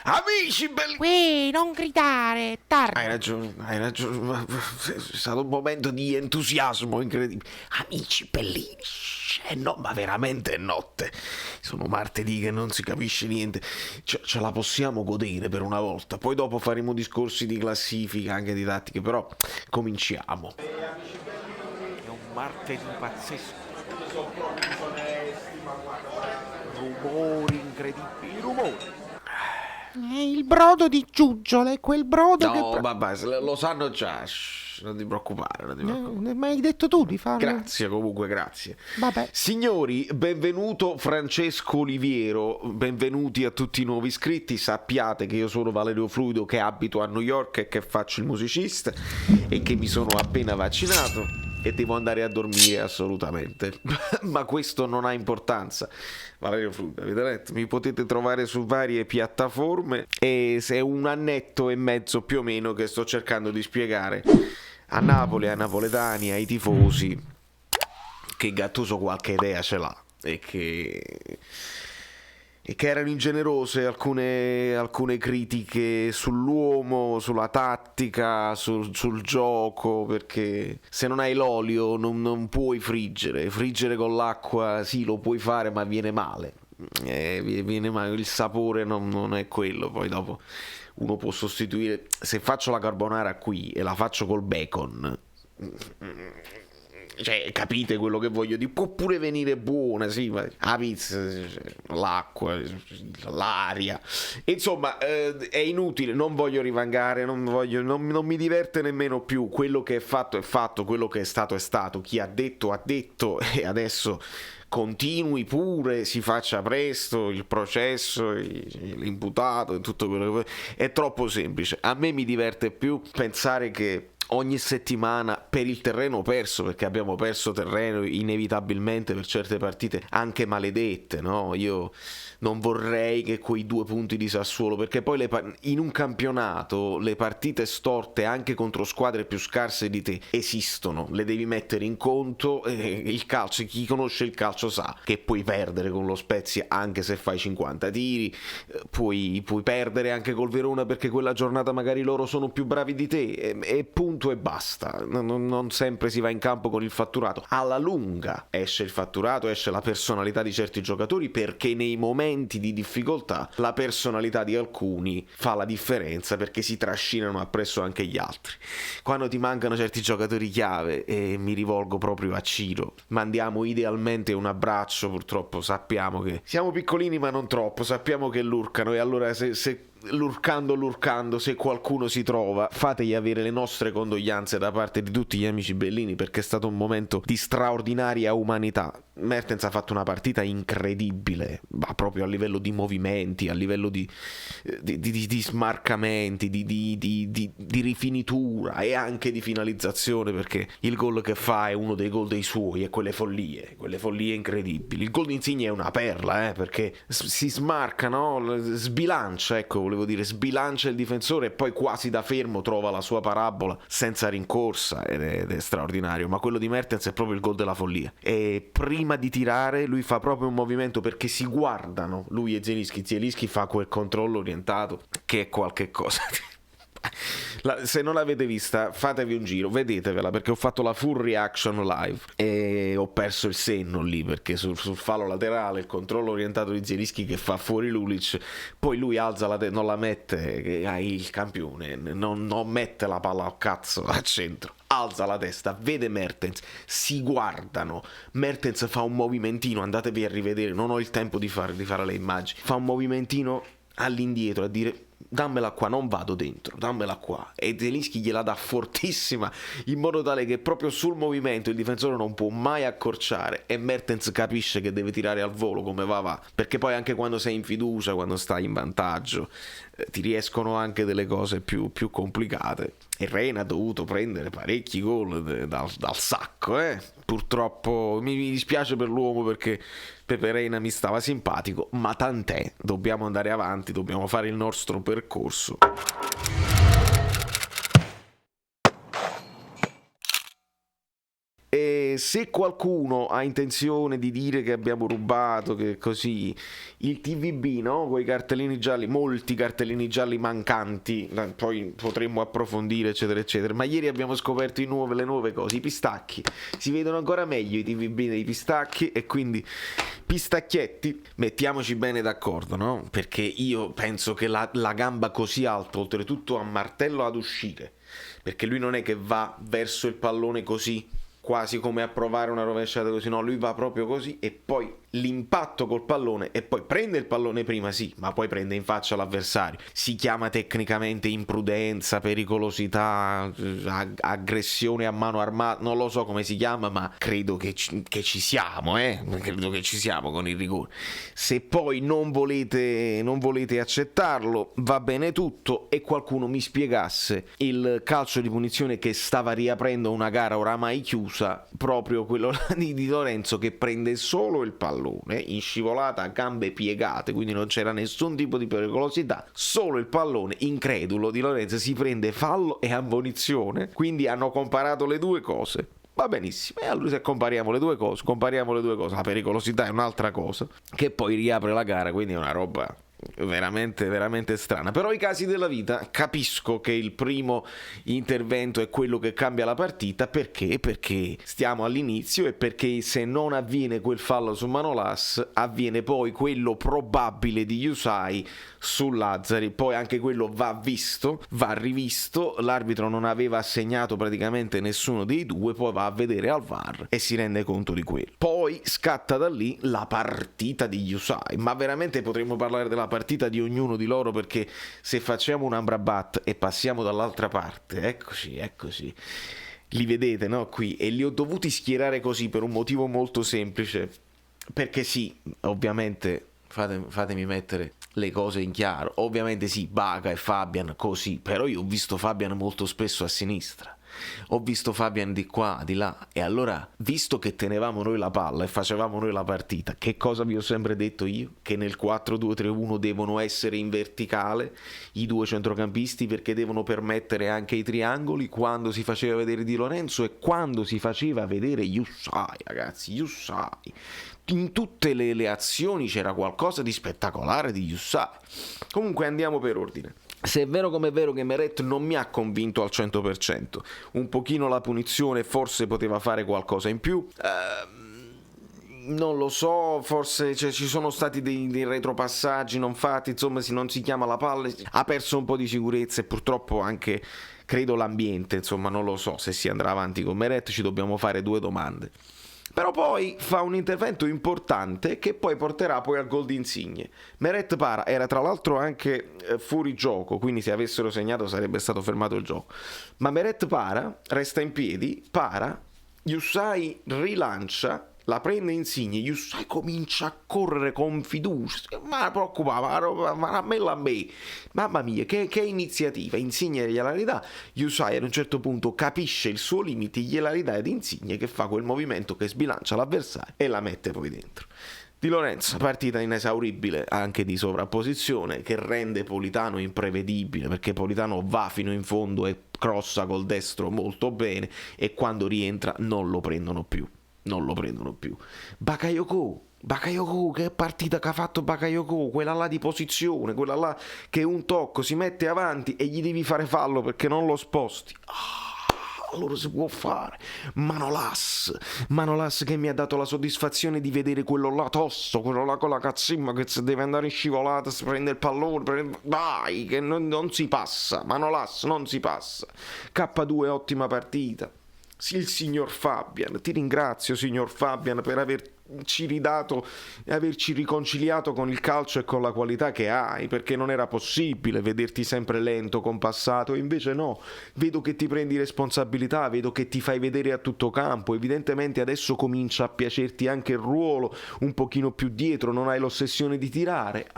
Amici belli... Non gridare, tardi. Hai ragione, è stato un momento di entusiasmo incredibile. Amici bellini, no, ma veramente è notte. Sono martedì che non si capisce niente. Ce la possiamo godere per una volta. Poi dopo faremo discorsi di classifica, anche di tattiche, però cominciamo. È un martedì pazzesco. Rumori incredibili, rumori. Il brodo di Giuggiole, quel brodo No, che... vabbè, lo sanno già. Non ti preoccupare, non ti preoccupare. Ma hai detto tu di farlo? Grazie comunque, grazie. Vabbè. Signori, benvenuto Francesco Oliviero, benvenuti a tutti i nuovi iscritti. Sappiate che io sono Valerio Fluido, che abito a New York e che faccio il musicista e che mi sono appena vaccinato e devo andare a dormire assolutamente. Ma questo non ha importanza. Valerio Fluido, avete letto? Mi potete trovare su varie piattaforme e se è un annetto e mezzo più o meno che sto cercando di spiegare a Napoli, ai napoletani, ai tifosi che Gattuso qualche idea ce l'ha e che erano ingenerose alcune critiche sull'uomo, sulla tattica, sul gioco, perché se non hai l'olio non puoi friggere con l'acqua sì lo puoi fare ma viene male, viene male, il sapore non è quello, poi dopo uno può sostituire, se faccio la carbonara qui e la faccio col bacon, cioè capite quello che voglio dire, può pure venire buona, sì, ma la pizza, l'acqua, l'aria, insomma è inutile, non voglio rivangare, non mi diverte nemmeno più. Quello che è fatto, quello che è stato, chi ha detto e adesso continui pure, si faccia presto il processo, l'imputato e tutto quello che è troppo semplice. A me mi diverte più pensare che ogni settimana, per il terreno perso, perché abbiamo perso terreno inevitabilmente per certe partite anche maledette, no? Io non vorrei che quei 2 punti di Sassuolo, perché poi in un campionato le partite storte anche contro squadre più scarse di te esistono, le devi mettere in conto. Il calcio, chi conosce il calcio sa che puoi perdere con lo Spezia anche se fai 50 tiri, puoi perdere anche col Verona perché quella giornata magari loro sono più bravi di te, e punto e basta. Non sempre si va in campo con il fatturato. Alla lunga esce il fatturato, esce la personalità di certi giocatori, perché nei momenti di difficoltà la personalità di alcuni fa la differenza, perché si trascinano appresso anche gli altri. Quando ti mancano certi giocatori chiave, e mi rivolgo proprio a Ciro, mandiamo idealmente un abbraccio. Purtroppo sappiamo che siamo piccolini ma non troppo, sappiamo che lurcano, e allora se lurcando, se qualcuno si trova, fategli avere le nostre condoglianze da parte di tutti gli amici bellini, perché è stato un momento di straordinaria umanità. Mertens ha fatto una partita incredibile, ma proprio a livello di movimenti, a livello di smarcamenti, di rifinitura e anche di finalizzazione, perché il gol che fa è uno dei gol dei suoi, e quelle follie incredibili. Il gol di Insigne è una perla, perché si smarca, no? Sbilancia, ecco, volevo dire, sbilancia il difensore e poi quasi da fermo trova la sua parabola senza rincorsa, ed è straordinario. Ma quello di Mertens è proprio il gol della follia, e prima di tirare lui fa proprio un movimento, perché si guardano, lui e Zielinski fa quel controllo orientato che è qualche cosa. Se non l'avete vista, fatevi un giro, vedetevela, perché ho fatto la full reaction live e ho perso il senno lì, perché sul fallo laterale il controllo orientato di Zielinski che fa fuori Lulic, poi lui alza la non la mette, il campione non mette la palla al cazzo al centro, alza la testa, vede Mertens, si guardano, Mertens fa un movimentino, andatevi a rivedere, non ho il tempo di fare le immagini, fa un movimentino all'indietro a dire dammela qua, non vado dentro, dammela qua, e Zielinski gliela dà fortissima, in modo tale che proprio sul movimento il difensore non può mai accorciare, e Mertens capisce che deve tirare al volo come va, perché poi anche quando sei in fiducia, quando stai in vantaggio, ti riescono anche delle cose più complicate. E Reina ha dovuto prendere parecchi gol dal sacco, purtroppo mi dispiace per l'uomo, perché Pepe Reina mi stava simpatico, ma tant'è, dobbiamo andare avanti, dobbiamo fare il nostro percorso. E se qualcuno ha intenzione di dire che abbiamo rubato, che così, il TVB, no? Con i cartellini gialli, molti cartellini gialli mancanti, poi potremmo approfondire eccetera eccetera, ma ieri abbiamo scoperto le nuove cose, i pistacchi, si vedono ancora meglio i TVB dei pistacchi, e quindi pistacchietti, mettiamoci bene d'accordo, no? Perché io penso che la gamba così alta, oltretutto a martello ad uscire, perché lui non è che va verso il pallone così, quasi come a provare una rovesciata così, no, lui va proprio così e poi l'impatto col pallone, e poi prende il pallone prima, sì, ma poi prende in faccia l'avversario. Si chiama tecnicamente imprudenza, pericolosità, aggressione a mano armata, non lo so come si chiama, ma credo che ci siamo, credo che ci siamo con il rigore. Se poi non volete accettarlo, va bene tutto, e qualcuno mi spiegasse il calcio di punizione che stava riaprendo una gara oramai chiusa, proprio quello di Lorenzo, che prende solo il pallone in scivolata a gambe piegate, quindi non c'era nessun tipo di pericolosità, solo il pallone, incredulo di Lorenzo, si prende fallo e ammonizione, quindi hanno comparato le due cose. Va benissimo, e allora se compariamo le due cose, la pericolosità è un'altra cosa, che poi riapre la gara, quindi è una roba veramente veramente strana. Però i casi della vita, capisco che il primo intervento è quello che cambia la partita, perché stiamo all'inizio, e perché se non avviene quel fallo su Manolas avviene poi quello probabile di Yusai su Lazzari, poi anche quello va visto, va rivisto, l'arbitro non aveva assegnato praticamente nessuno dei due, poi va a vedere al VAR e si rende conto di quello, poi scatta da lì la partita di Yusai. Ma veramente potremmo parlare della partita di ognuno di loro, perché se facciamo un Amrabat e passiamo dall'altra parte, eccoci, li vedete, no, qui, e li ho dovuti schierare così per un motivo molto semplice, perché sì, ovviamente fatemi mettere le cose in chiaro, ovviamente sì, Baca e Fabian così, però io ho visto Fabian molto spesso a sinistra, ho visto Fabian di qua, di là, e allora, visto che tenevamo noi la palla e facevamo noi la partita, che cosa vi ho sempre detto io? Che nel 4-2-3-1 devono essere in verticale i due centrocampisti, perché devono permettere anche i triangoli quando si faceva vedere Di Lorenzo e quando si faceva vedere Yusai, ragazzi, Yusai. In tutte le azioni c'era qualcosa di spettacolare di Yusai. Comunque andiamo per ordine. Se è vero come è vero che Meret non mi ha convinto al 100%, un pochino la punizione forse poteva fare qualcosa in più, non lo so, forse ci sono stati dei retropassaggi non fatti, insomma non si chiama la palla, ha perso un po' di sicurezza, e purtroppo anche credo l'ambiente, insomma non lo so se si andrà avanti con Meret, ci dobbiamo fare due domande. Però poi fa un intervento importante che poi porterà poi al gol di Insigne. Meret para, era tra l'altro anche fuori gioco, quindi se avessero segnato sarebbe stato fermato il gioco. Ma Meret para, resta in piedi, para, Yusai rilancia, la prende Insigne, Yusai comincia a correre con fiducia, ma preoccupava, ma a me, mamma mia, che iniziativa, Insigne gliela ridà, Yusai ad un certo punto capisce il suo limite, gliela ridà ed Insigne che fa quel movimento che sbilancia l'avversario e la mette poi dentro. Di Lorenzo, partita inesauribile anche di sovrapposizione, che rende Politano imprevedibile, perché Politano va fino in fondo e crossa col destro molto bene, e quando rientra non lo prendono più. Bakayoko, che partita che ha fatto Bakayoko, quella là di posizione, quella là che un tocco si mette avanti e gli devi fare fallo perché non lo sposti. Allora si può fare. Manolas che mi ha dato la soddisfazione di vedere quello là tosto, quello là con la cazzimma che se deve andare in scivolata, si prende il pallone, dai, che non si passa, Manolas non si passa. K2 ottima partita. Sì, il signor Fabian, ti ringrazio signor Fabian per averci ridato e averci riconciliato con il calcio e con la qualità che hai, perché non era possibile vederti sempre lento, compassato, e invece no, vedo che ti prendi responsabilità, vedo che ti fai vedere a tutto campo, evidentemente adesso comincia a piacerti anche il ruolo, un pochino più dietro, non hai l'ossessione di tirare,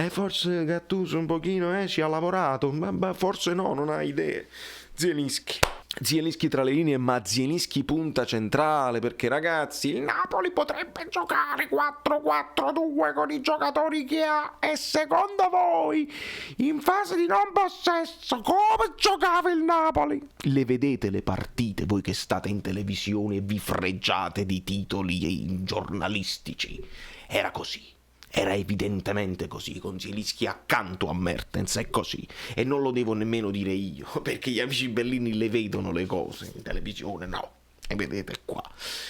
forse Gattuso un pochino ci ha lavorato, ma forse no, non hai idee. Zielinski. Zielinski tra le linee, ma Zielinski punta centrale, perché ragazzi il Napoli potrebbe giocare 4-4-2 con i giocatori che ha, e secondo voi in fase di non possesso come giocava il Napoli? Le vedete le partite voi che state in televisione e vi freggiate di titoli giornalistici? Era così. Era evidentemente così, con Zielinski accanto a Mertens, è così. E non lo devo nemmeno dire io, perché gli amici bellini le vedono le cose in televisione, no. E vedete qua.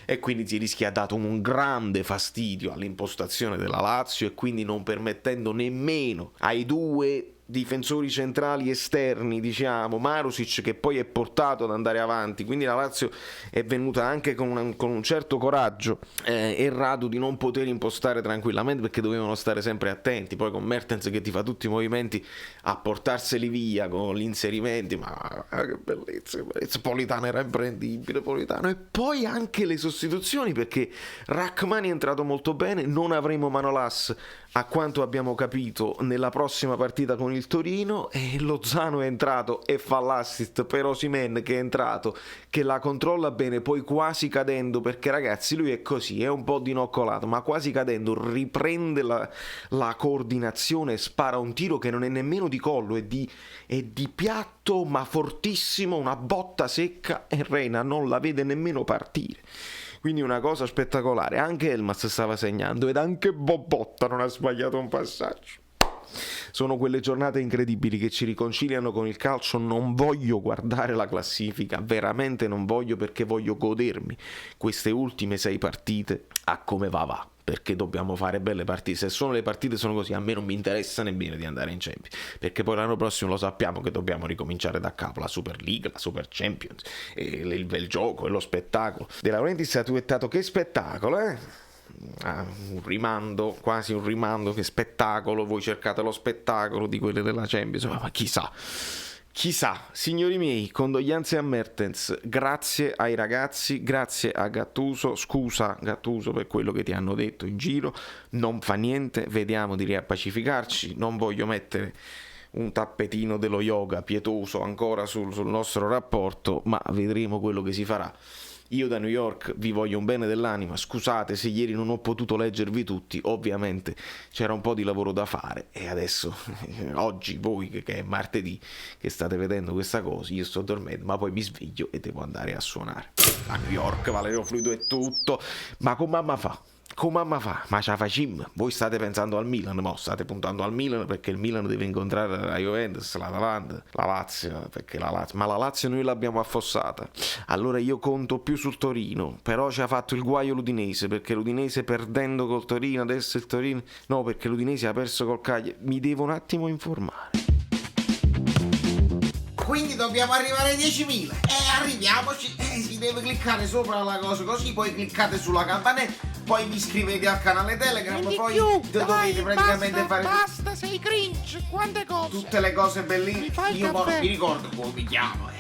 E quindi Zielinski ha dato un grande fastidio all'impostazione della Lazio, e quindi non permettendo nemmeno ai due difensori centrali esterni, diciamo, Marusic, che poi è portato ad andare avanti. Quindi la Lazio è venuta anche con un certo coraggio errato di non poter impostare tranquillamente, perché dovevano stare sempre attenti. Poi con Mertens che ti fa tutti i movimenti a portarseli via con gli inserimenti, ma che bellezza, che bellezza. Politano era imprendibile, Politano. E poi anche le sostituzioni, perché Rachmani è entrato molto bene. Non avremo Manolas, a quanto abbiamo capito, nella prossima partita con il Torino, e Lozano è entrato e fa l'assist per Osimhen, che è entrato, che la controlla bene, poi quasi cadendo, perché ragazzi lui è così, è un po' dinoccolato, ma quasi cadendo riprende la coordinazione e spara un tiro che non è nemmeno di collo, è di piatto, ma fortissimo, una botta secca, e Reina non la vede nemmeno partire. Quindi una cosa spettacolare. Anche Elmas stava segnando, ed anche Bobotta non ha sbagliato un passaggio. Sono quelle giornate incredibili che ci riconciliano con il calcio. Non voglio guardare la classifica, veramente non voglio, perché voglio godermi queste ultime 6 partite a come va. Perché dobbiamo fare belle partite. Se sono le partite sono così, a me non mi interessa nemmeno di andare in Champions, perché poi l'anno prossimo lo sappiamo che dobbiamo ricominciare da capo, la Super League, la Super Champions, il bel gioco e lo spettacolo. De Laurentiis ha twittato: che spettacolo, un rimando, quasi un rimando, che spettacolo, voi cercate lo spettacolo di quelle della Champions, ma chissà, signori miei, condoglianze a Mertens, grazie ai ragazzi, grazie a Gattuso, scusa Gattuso per quello che ti hanno detto in giro, non fa niente, vediamo di riappacificarci, non voglio mettere un tappetino dello yoga pietoso ancora sul nostro rapporto, ma vedremo quello che si farà. Io da New York vi voglio un bene dell'anima, scusate se ieri non ho potuto leggervi tutti, ovviamente c'era un po' di lavoro da fare, e adesso, oggi voi che è martedì, che state vedendo questa cosa, io sto dormendo, ma poi mi sveglio e devo andare a suonare. A New York, Valerio Fluido e tutto, ma con mamma fa? Ma ce la facciamo? Voi state pensando al Milan, mo state puntando al Milan, perché il Milan deve incontrare la Juventus, l'Atalanta, la Lazio, ma la Lazio noi l'abbiamo affossata. Allora io conto più sul Torino, però ci ha fatto il guaio l'Udinese, perché l'Udinese perdendo col Torino, adesso il Torino, no, perché l'Udinese ha perso col Cagliari. Mi devo un attimo informare. Quindi dobbiamo arrivare ai 10.000. Arriviamoci. Si deve cliccare sopra la cosa così, poi cliccate sulla campanella, poi vi iscrivete al canale Telegram, poi dovete praticamente fare. Basta, sei cringe, quante cose. Tutte le cose bellissime. Io caffè. mi ricordo come mi chiamo.